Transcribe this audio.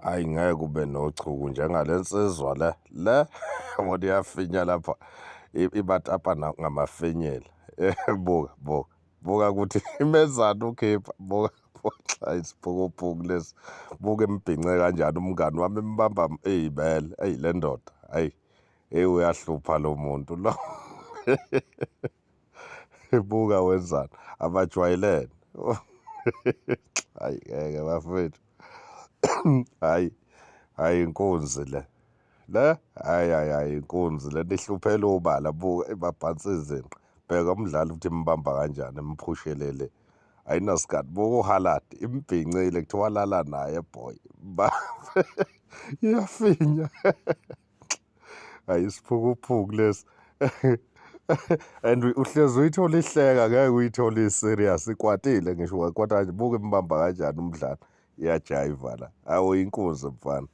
Hhayi ngeke kube nochuku njengale nsizwa le yabona iyafinya lapha ibatapa ngamafinyela. Buka ukuthi imezana ukhipha, buka isiphukuphuku lesi. Buka embhince kanjani umngani wami embamba iy'bele, eyi le ndoda, hhayi uyahlupha lo muntu lo. Buka wenzani, abajwayelene. Hhayi ngeke bafethu. Hhayi inkunzi le. Hhayi inkunzi le nto ihluphela obala, buka ibaphansi izinqa. Bheka umdlali ukuthi imbamba kanjani imphushelele. Ayinasikhathi, buka uHaaland imbhincile kuthiwa lala naye boy. Iyafinya. Hhayi isiphukuphuku lesi. And uhlezi uyithola ihleka, ngeke uyithole i-serious, ikwatile ngisho wakwata nje. Buka imbamba kanjani umdlali, iyajayiva la. Awu inkunzi mfana.